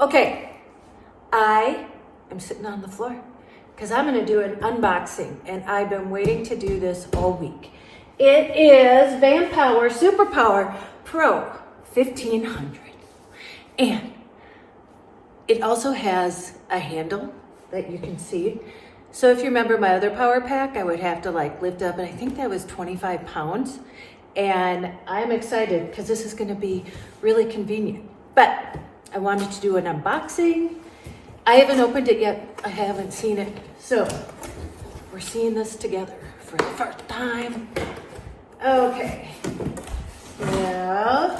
Okay, I am sitting on the floor because I'm going to do an unboxing, and I've been waiting to do this all week. It is Vanpowers Superpower Pro 1500, and it also has a handle that you can see. So if you remember my other power pack, I would have to like lift up, and I think that was 25 pounds. And I'm excited because this is going to be really convenient. But I wanted to do an unboxing. I haven't opened it yet. I haven't seen it. So we're seeing this together for the first time. Okay. Now,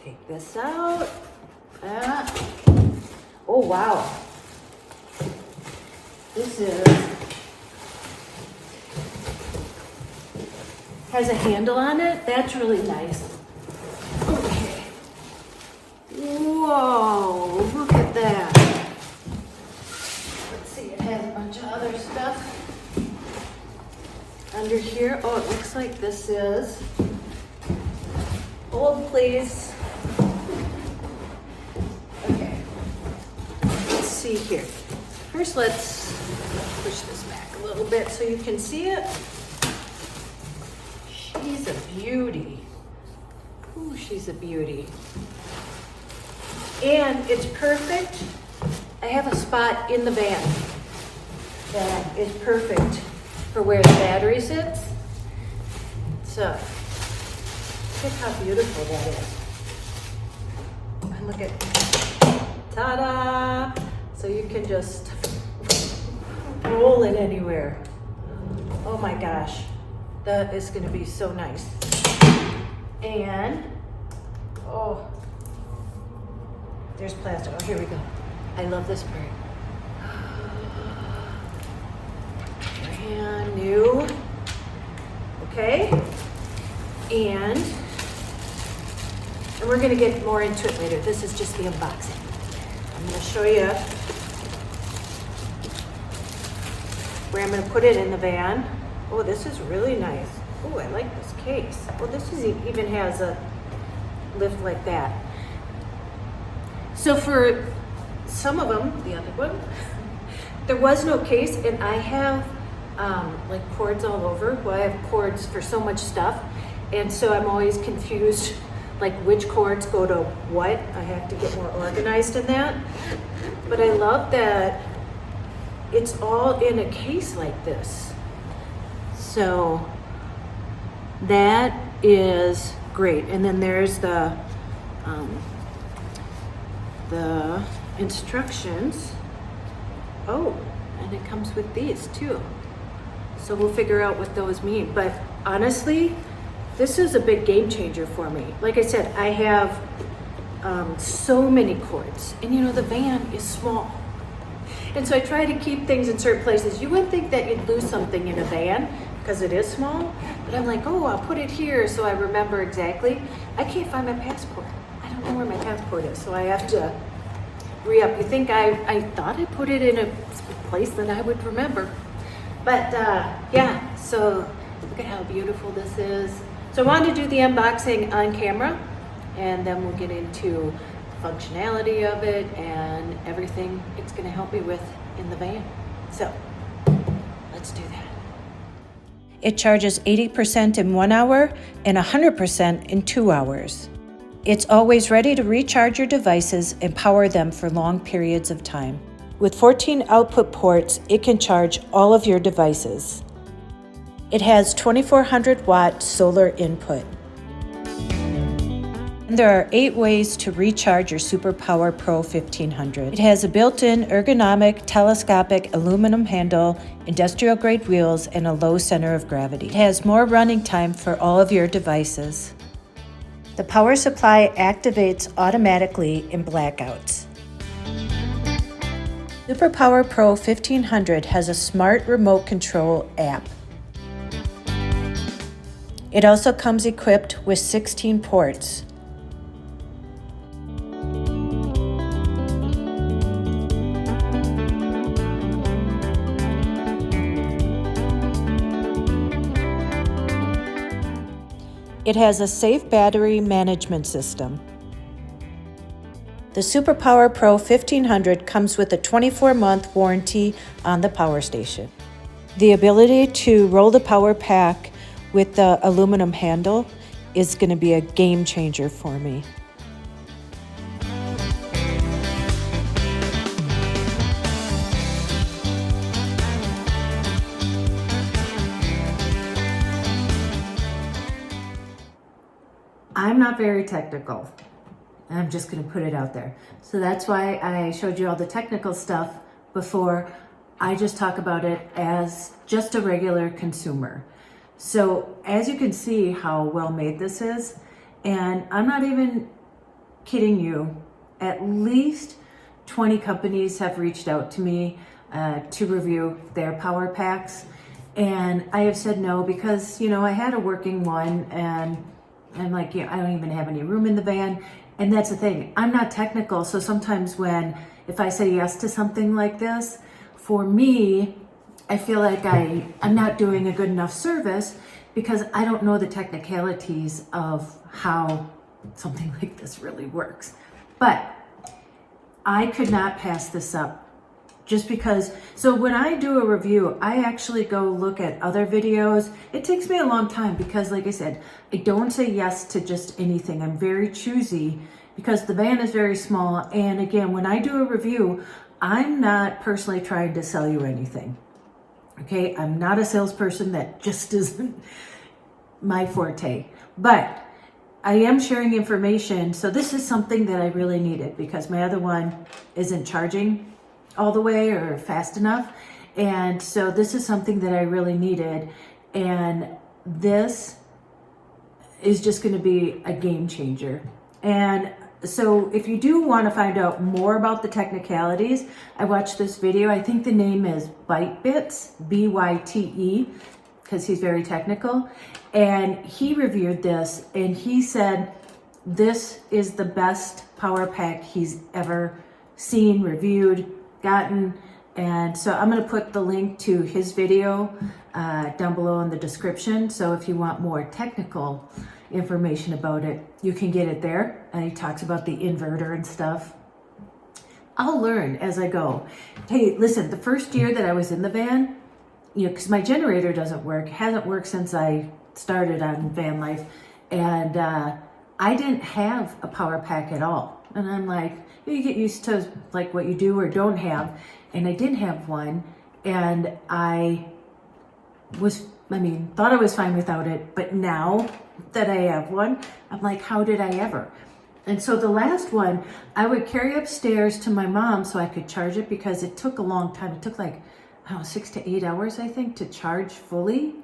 take this out. Oh, wow. This has a handle on it. That's really nice. Okay. Whoa, look at that. Let's see, it has a bunch of other stuff under here. Oh, it looks like this is Hold Please. Okay. Let's see here. First, let's push this back a little bit so you can see it. She's a beauty. Ooh, she's a beauty. And it's perfect. I have a spot in the van that is perfect for where the battery sits. So, look how beautiful that is. And look at, ta-da! So you can just roll it anywhere. Oh my gosh. That is going to be so nice. And, oh, there's plastic. Oh, here we go. I love this part. Brand new. Okay. And we're going to get more into it later. This is just the unboxing. I'm going to show you where I'm going to put it in the van. Oh, this is really nice. Oh, I like this case. Oh, this is even has a lift like that. So for some of them, the other one, there was no case, and I have like cords all over. Well, I have cords for so much stuff, and so I'm always confused, like which cords go to what. I have to get more organized in that. But I love that it's all in a case like this. So that is great. And then there's the instructions. Oh, and it comes with these too. So we'll figure out what those mean. But honestly, this is a big game changer for me. Like I said, I have so many cords, and you know, the van is small. And so I try to keep things in certain places. You wouldn't think that you'd lose something in a van because it is small, but I'm like, oh, I'll put it here so I remember exactly. I can't find my passport. I don't know where my passport is, so I have to re-up. You think I thought I put it in a place that I would remember. But yeah, so look at how beautiful this is. So I wanted to do the unboxing on camera, and then we'll get into functionality of it and everything it's going to help me with in the van. So let's do that. It charges 80% in 1 hour and 100% in 2 hours. It's always ready to recharge your devices and power them for long periods of time. With 14 output ports, it can charge all of your devices. It has 2400 watt solar input. There are 8 ways to recharge your Superpower Pro 1500. It has a built-in ergonomic telescopic aluminum handle, industrial-grade wheels, and a low center of gravity. It has more running time for all of your devices. The power supply activates automatically in blackouts. Superpower Pro 1500 has a smart remote control app. It also comes equipped with 16 ports. It has a safe battery management system. The Superpower Pro 1500 comes with a 24-month warranty on the power station. The ability to roll the power pack with the aluminum handle is going to be a game changer for me. I'm not very technical. I'm just going to put it out there. So that's why I showed you all the technical stuff before. I just talk about it as just a regular consumer. So as you can see how well made this is, and I'm not even kidding you, at least 20 companies have reached out to me to review their power packs. And I have said no because, you know, I had a working one and I'm like, yeah, I don't even have any room in the van. And that's the thing, I'm not technical. So sometimes if I say yes to something like this, for me, I feel like I'm not doing a good enough service because I don't know the technicalities of how something like this really works. But I could not pass this up just because. So when I do a review, I actually go look at other videos. It takes me a long time because, like I said, I don't say yes to just anything. I'm very choosy because the van is very small. And again, when I do a review, I'm not personally trying to sell you anything. Okay, I'm not a salesperson. That just isn't my forte. But I am sharing information. So this is something that I really needed because my other one isn't charging all the way or fast enough. And so this is something that I really needed. And this is just going to be a game changer. And so if you do want to find out more about the technicalities, I watched this video. I think the name is Byte, B-Y-T-E, because he's very technical. And he reviewed this and he said, this is the best power pack he's ever seen, reviewed, gotten. And so I'm going to put the link to his video down below in the description. So if you want more technical information about it, you can get it there. And he talks about the inverter and stuff. I'll learn as I go. Hey, listen, the first year that I was in the van, you know, because my generator doesn't work, hasn't worked since I started on van life. And I didn't have a power pack at all. And I'm like, you get used to like what you do or don't have. And I didn't have one. And I thought I was fine without it. But now that I have one, I'm like, how did I ever? And so the last one, I would carry upstairs to my mom so I could charge it because it took a long time. It took like, I don't know, 6 to 8 hours, I think, to charge fully.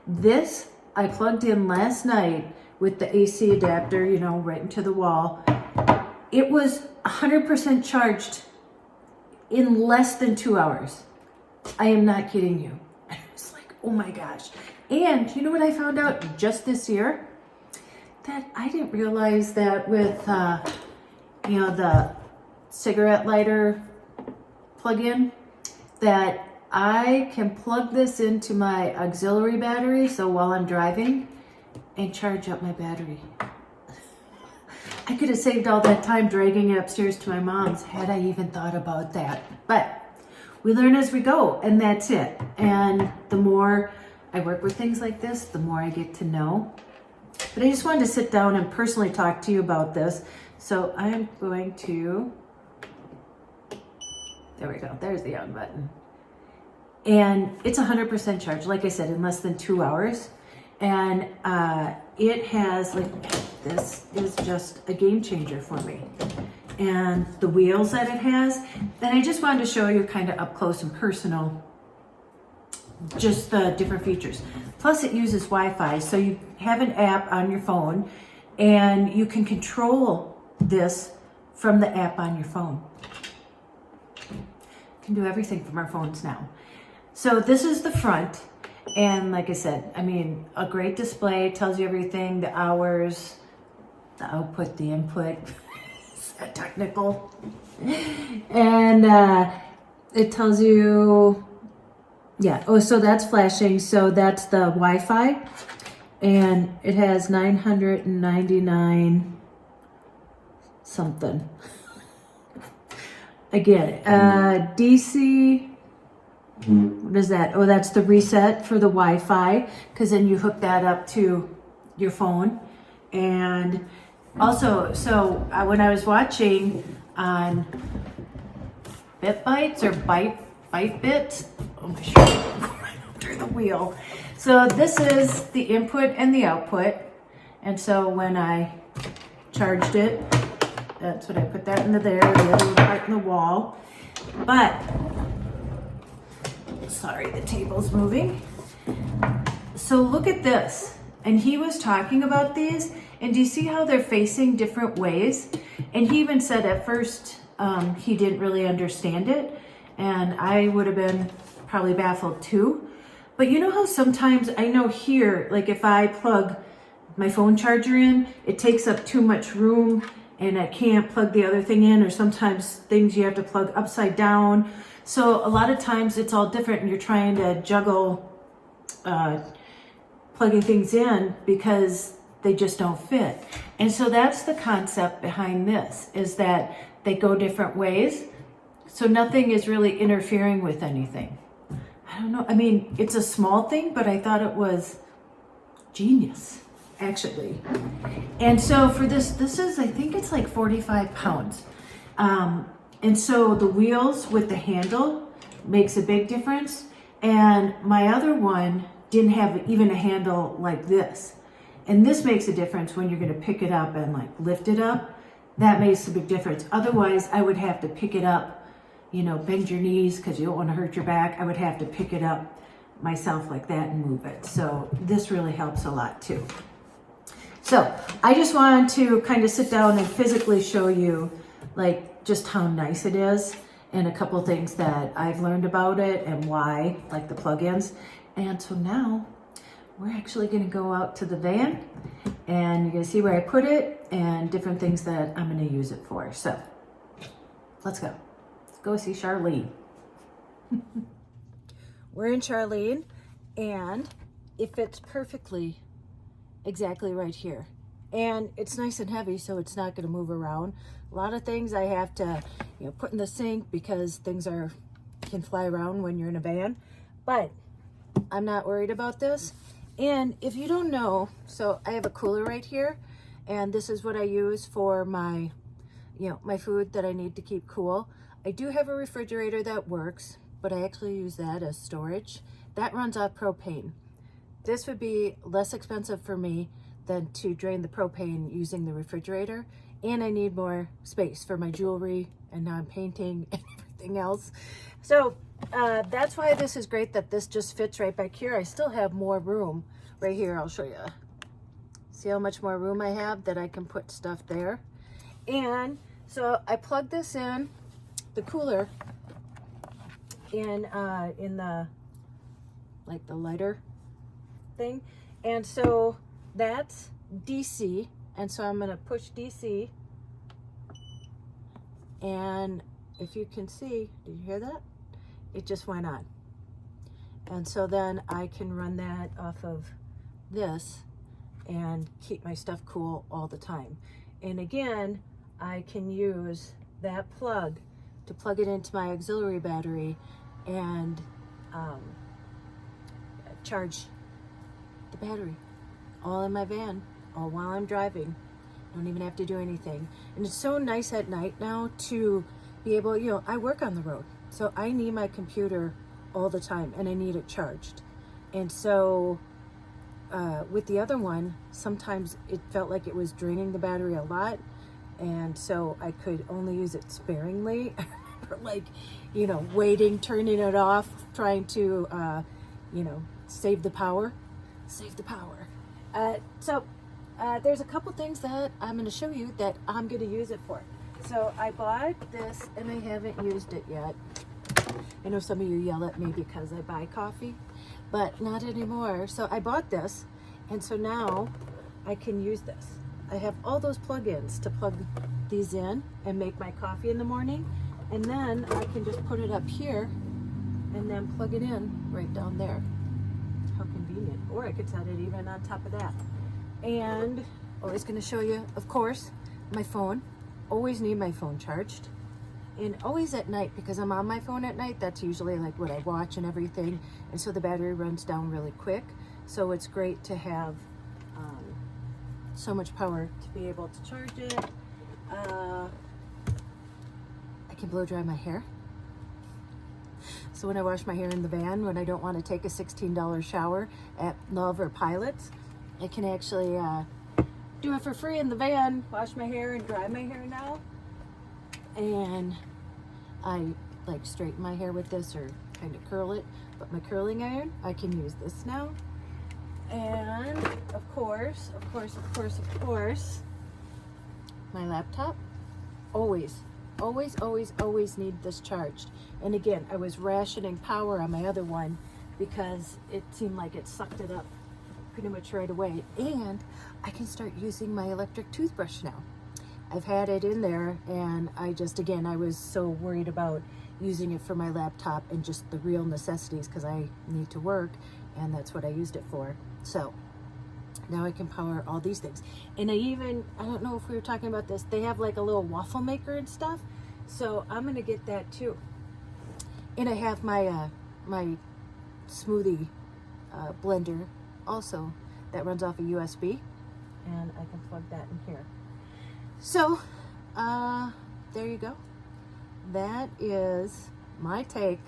This, I plugged in last night with the AC adapter, you know, right into the wall. It was 100% charged in less than 2 hours. I am not kidding you. I was like, oh my gosh. And you know what I found out just this year? That I didn't realize that with, you know, the cigarette lighter plug-in, that I can plug this into my auxiliary battery. So while I'm driving and charge up my battery. I could have saved all that time dragging it upstairs to my mom's had I even thought about that. But we learn as we go, and that's it. And the more I work with things like this, the more I get to know. But I just wanted to sit down and personally talk to you about this. So I'm going to, there we go, there's the on button. And it's 100% charged, like I said, in less than 2 hours. And it has, like, this is just a game changer for me. And the wheels that it has, and I just wanted to show you kind of up close and personal, just the different features. Plus it uses Wi-Fi, so you have an app on your phone and you can control this from the app on your phone. You can do everything from our phones now. So this is the front, and like I said, I mean, a great display, tells you everything, the hours, the output, the input. Is that technical? And it tells you, yeah, oh, so that's flashing, so that's the Wi-Fi, and it has 999 something. Again, DC, what is that? Oh, that's the reset for the Wi-Fi, because then you hook that up to your phone. And also, so when I was watching on BitBites or Byte Bits, oh my shirt, right under the wheel. So this is the input and the output. And so when I charged it, that's what I put that into there, the other part in the wall. But, sorry, the table's moving. So look at this. And he was talking about these, and do you see how they're facing different ways? And he even said at first he didn't really understand it, and I would have been probably baffled too. But you know how sometimes, I know here, like if I plug my phone charger in, it takes up too much room and I can't plug the other thing in, or sometimes things you have to plug upside down. So a lot of times it's all different and you're trying to juggle plugging things in because they just don't fit. And so that's the concept behind this, is that they go different ways. So nothing is really interfering with anything. I don't know. I mean, it's a small thing, but I thought it was genius, actually. And so for this is, I think it's like 45 pounds. And so the wheels with the handle makes a big difference. And my other one didn't have even a handle like this. And this makes a difference when you're going to pick it up and like lift it up. That makes a big difference. Otherwise, I would have to pick it up, you know, bend your knees because you don't want to hurt your back. I would have to pick it up myself like that and move it. So this really helps a lot too. So I just wanted to kind of sit down and physically show you like just how nice it is and a couple things that I've learned about it and why, like the plugins. And so now we're actually going to go out to the van and you're going to see where I put it and different things that I'm going to use it for. So let's go. Let's go see Charlene. We're in Charlene and it fits perfectly exactly right here. And it's nice and heavy, so it's not going to move around. A lot of things I have to, you know, put in the sink because things can fly around when you're in a van. But I'm not worried about this. And if you don't know, so I have a cooler right here, and this is what I use for my, you know, my food that I need to keep cool. I do have a refrigerator that works, but I actually use that as storage. That runs off propane. This would be less expensive for me than to drain the propane using the refrigerator. And I need more space for my jewelry, and now I'm painting and everything else. So that's why this is great that this just fits right back here. I still have more room right here. I'll show you. See how much more room I have that I can put stuff there. And so I plug this in, the cooler, in the, like the lighter thing. And so that's DC. And so I'm going to push DC. And if you can see, did you hear that? It just went on. And so then I can run that off of this and keep my stuff cool all the time. And again, I can use that plug to plug it into my auxiliary battery and charge the battery all in my van, all while I'm driving. Don't even have to do anything. And it's so nice at night now to be able, you know, I work on the road, so I need my computer all the time and I need it charged. And so with the other one, sometimes it felt like it was draining the battery a lot, and so I could only use it sparingly. Like, you know, waiting, turning it off, trying to you know, save the power. So there's a couple things that I'm going to show you that I'm going to use it for. So I bought this and I haven't used it yet. I know some of you yell at me because I buy coffee, but not anymore. So I bought this, and so now I can use this. I have all those plug-ins to plug these in and make my coffee in the morning, and then I can just put it up here and then plug it in right down there. How convenient. Or I could set it even on top of that. And always going to show you, of course, my phone. Always need my phone charged. And always at night, because I'm on my phone at night, that's usually like what I watch and everything. And so the battery runs down really quick. So it's great to have so much power to be able to charge it. I can blow dry my hair. So when I wash my hair in the van, when I don't want to take a $16 shower at Love or Pilots, I can actually do it for free in the van, wash my hair and dry my hair now. And I like straighten my hair with this or kind of curl it, but my curling iron, I can use this now. And of course, my laptop, always need this charged. And again, I was rationing power on my other one because it seemed like it sucked it up pretty much right away. And I can start using my electric toothbrush now. I've had it in there, and I was so worried about using it for my laptop and just the real necessities because I need to work, and that's what I used it for. So now I can power all these things. And I don't know if we were talking about this, they have like a little waffle maker and stuff. So I'm gonna get that too. And I have my my smoothie blender also that runs off a USB, and I can plug that in here. So there you go. That is my take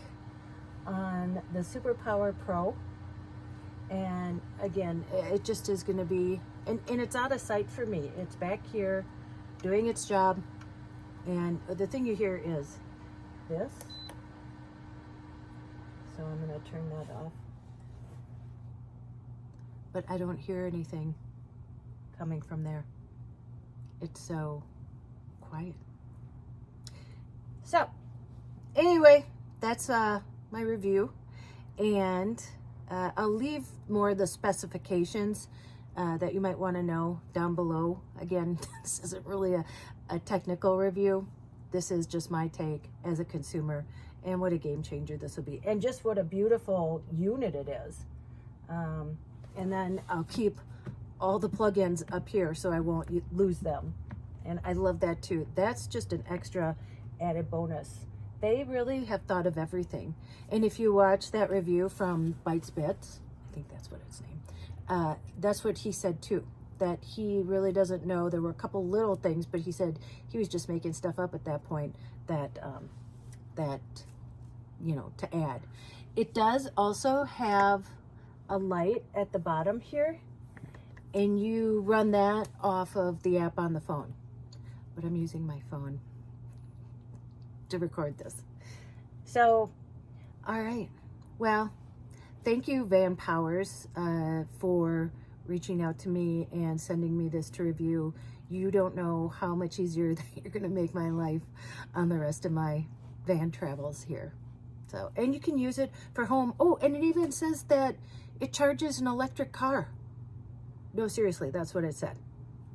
on the Superpower Pro. And again, it just is going to be, and it's out of sight for me. It's back here doing its job. And the thing you hear is this. So I'm going to turn that off. But I don't hear anything coming from there. It's so quiet. So anyway, that's my review. And I'll leave more of the specifications that you might want to know down below. Again, this isn't really a technical review. This is just my take as a consumer, and what a game changer this will be, and just what a beautiful unit it is. And then I'll keep all the plugins up here so I won't lose them. And I love that too. That's just an extra added bonus. They really have thought of everything. And if you watch that review from Bites Bits, I think that's what it's named, that's what he said too, that he really doesn't know. There were a couple little things, but he said he was just making stuff up at that point that, you know, to add. It does also have a light at the bottom here, and you run that off of the app on the phone. But I'm using my phone to record this. So, all right. Well, thank you, Vanpowers, for reaching out to me and sending me this to review. You don't know how much easier that you're going to make my life on the rest of my van travels here. So, and you can use it for home. Oh, and it even says that it charges an electric car. No, seriously, that's what it said.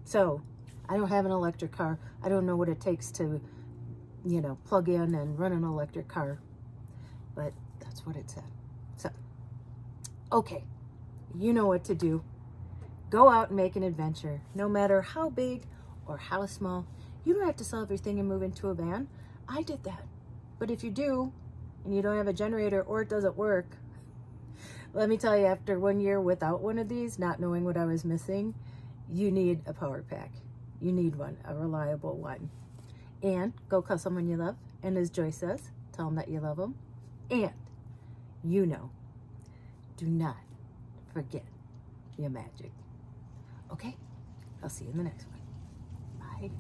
So, I don't have an electric car. I don't know what it takes to, you know, plug in and run an electric car, but that's what it said. So, okay, you know what to do. Go out and make an adventure, no matter how big or how small. You don't have to sell everything and move into a van. I did that. But if you do, and you don't have a generator or it doesn't work, let me tell you, after 1 year without one of these, not knowing what I was missing, you need a power pack. You need one, a reliable one. And go call someone you love. And as Joy says, tell them that you love them. And, you know, do not forget your magic. Okay? I'll see you in the next one. Bye.